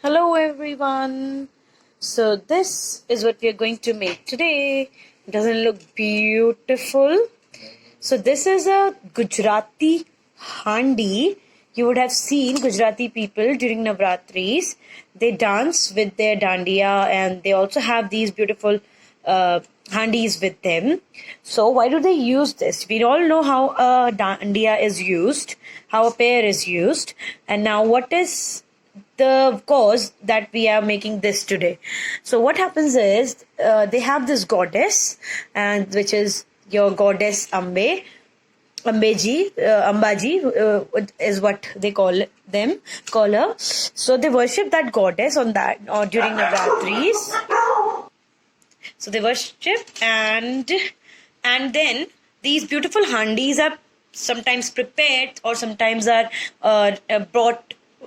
Hello everyone. So this is what we are going to make today. Doesn't it look beautiful? So this is a Gujarati Handi. You would have seen Gujarati people during Navratris. They dance with their dandiya and they also have these beautiful handis with them. So why do they use this? We all know how a dandiya is used, how a pair is used. And now what is the cause that we are making this today? So what happens is they have this goddess, and which is your goddess Ambaji is what they call her. So they worship that goddess on that or during Navratris. So they worship, and then these beautiful handis are sometimes prepared or sometimes are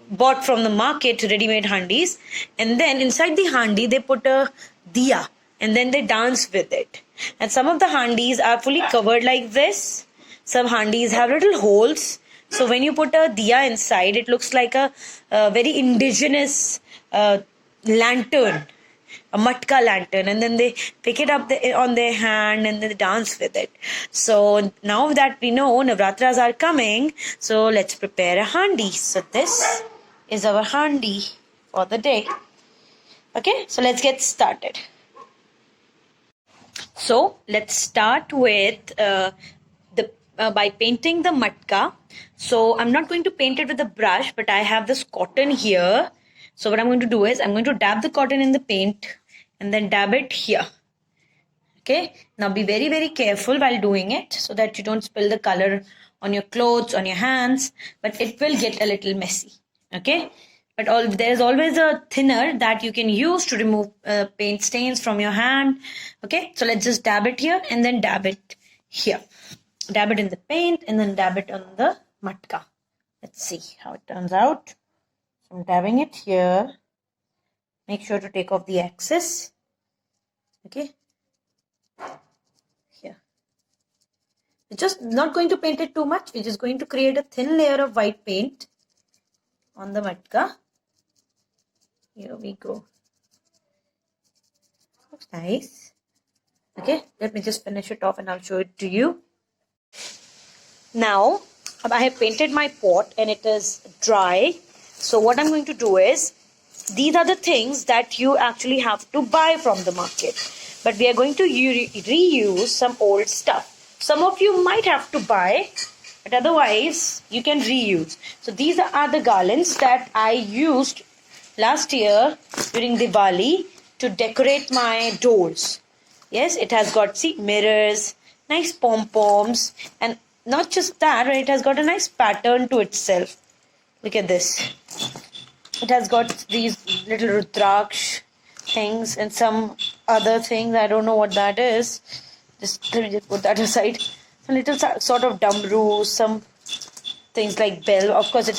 bought from the market, ready-made handis, and then inside the handi they put a diya and then they dance with it. And some of the handis are fully covered like this. Some handis have little holes, so when you put a diya inside, it looks like a very indigenous lantern, a Matka lantern, and then they pick it up on their hand and they dance with it. So now that we know Navratras are coming, so let's prepare a handi. So this is our handi for the day. Okay, so let's get started. So let's start with by painting the matka. So I'm not going to paint it with a brush, but I have this cotton here. So what I'm going to do is I'm going to dab the cotton in the paint and then dab it here. Okay, now be very, very careful while doing it so that you don't spill the color on your clothes, on your hands, but it will get a little messy. Okay, but there's always a thinner that you can use to remove paint stains from your hand. Okay, so let's just dab it here and then dab it here. Dab it in the paint and then dab it on the matka. Let's see how it turns out. So I'm dabbing it here. Make sure to take off the excess. Okay, here. We're just not going to paint it too much. We're just going to create a thin layer of white paint on the matka. Here we go. Looks nice. Okay, let me just finish it off and I'll show it to you. Now, I have painted my pot and it is dry. So what I'm going to do is, these are the things that you actually have to buy from the market. But we are going to reuse some old stuff. Some of you might have to buy, but otherwise you can reuse. So these are the garlands that I used last year during Diwali to decorate my doors. Yes, it has got, see, mirrors, nice pom-poms, and not just that, it has got a nice pattern to itself. Look at this. It has got these little rudraksh things and some other things. I don't know what that is. Let me just put that aside. Some little sort of damru, some things like bell. Of course, it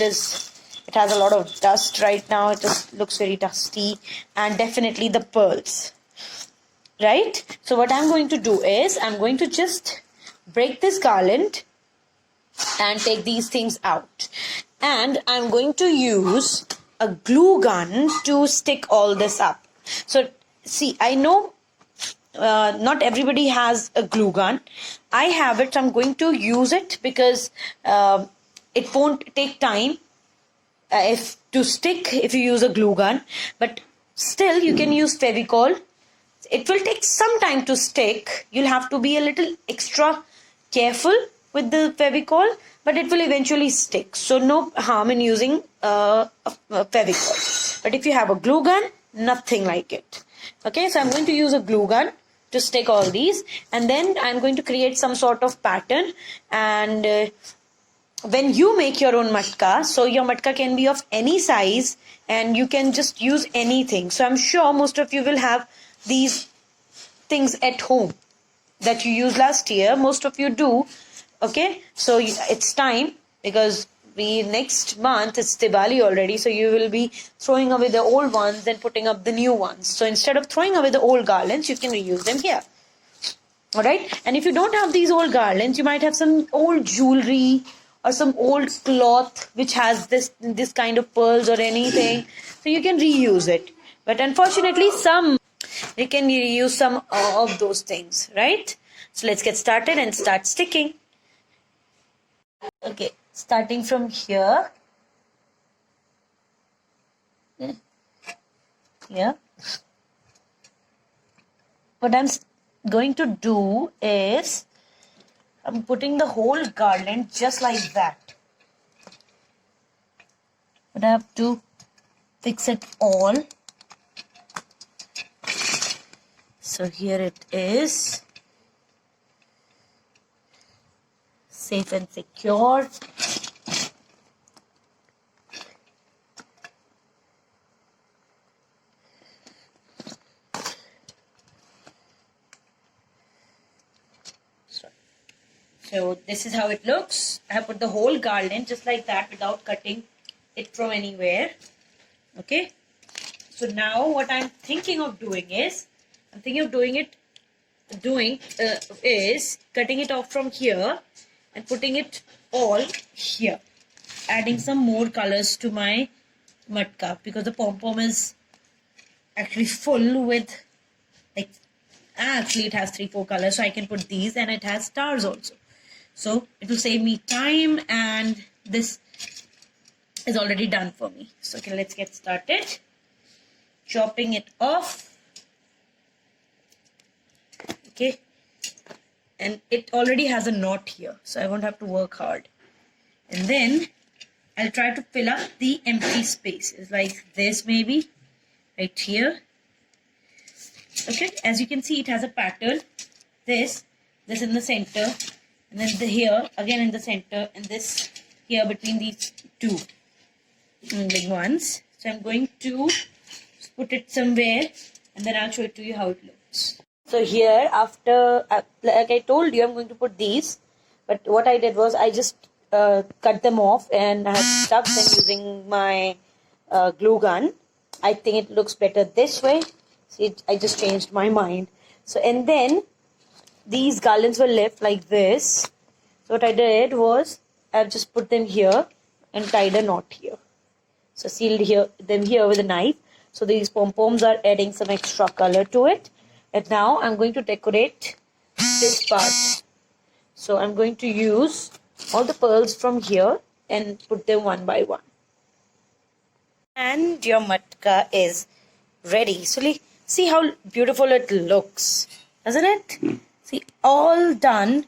has a lot of dust right now. It just looks very dusty. And definitely the pearls. Right? So what I'm going to do is, I'm going to just break this garland and take these things out. And I'm going to use a glue gun to stick all this up. So see, I know not everybody has a glue gun. I have it, so I'm going to use it because it won't take time to stick if you use a glue gun. But still, you can use Fevicol. It will take some time to stick. You'll have to be a little extra careful with the Fevicol, but it will eventually stick. So no harm in using Fevicol. But if you have a glue gun, nothing like it. Okay, so I'm going to use a glue gun to stick all these, and then I'm going to create some sort of pattern. And when you make your own matka, so your matka can be of any size and you can just use anything. So I'm sure most of you will have these things at home that you used last year. Most of you do. Okay, so it's time, because next month it's Diwali already, so you will be throwing away the old ones and putting up the new ones. So instead of throwing away the old garlands, you can reuse them here. Alright, and if you don't have these old garlands, you might have some old jewelry or some old cloth which has this kind of pearls or anything. So you can reuse it. But unfortunately, you can reuse some of those things, right? So let's get started and start sticking. Okay, starting from here. Yeah. What I'm going to do is I'm putting the whole garland just like that. But I have to fix it all. So here it is. Safe and secure. So this is how it looks. I have put the whole garland just like that without cutting it from anywhere. Okay. So now what I'm thinking of doing is, is cutting it off from here and putting it all here. Adding some more colors to my matka because the pom-pom is actually full with actually it has 3-4 colors, so I can put these, and it has stars also. So it will save me time, and this is already done for me. So okay, let's get started. Chopping it off. Okay. And it already has a knot here, so I won't have to work hard. And then I'll try to fill up the empty spaces like this, maybe right here. Okay, as you can see, it has a pattern. This in the center, and then here again in the center, and this here between these two big ones. So I'm going to put it somewhere, and then I'll show it to you how it looks. So here, after like I told you, I'm going to put these, but what I did was I just cut them off, and I have stuck them using my glue gun. I think it looks better this way. See, I just changed my mind. So, and then these garlands were left like this. So what I did was I've just put them here and tied a knot here. So sealed them here with a knife. So these pom-poms are adding some extra color to it. And now I'm going to decorate this part. So I'm going to use all the pearls from here and put them one by one. And your matka is ready. So see how beautiful it looks, isn't it? See, all done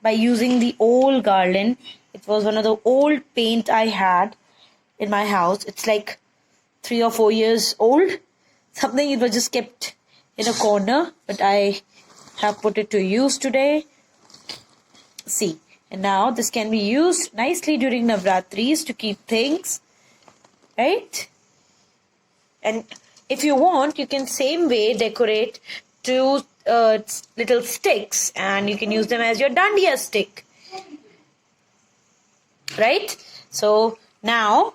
by using the old garland. It was one of the old paint I had in my house. It's like 3 or 4 years old. Something it was just kept in a corner, but I have put it to use today. See, and now this can be used nicely during Navratris to keep things, right? And if you want, you can same way decorate 2 little sticks, and you can use them as your dandiya stick, right? So now,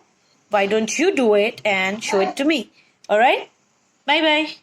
why don't you do it and show it to me? All right? Bye-bye.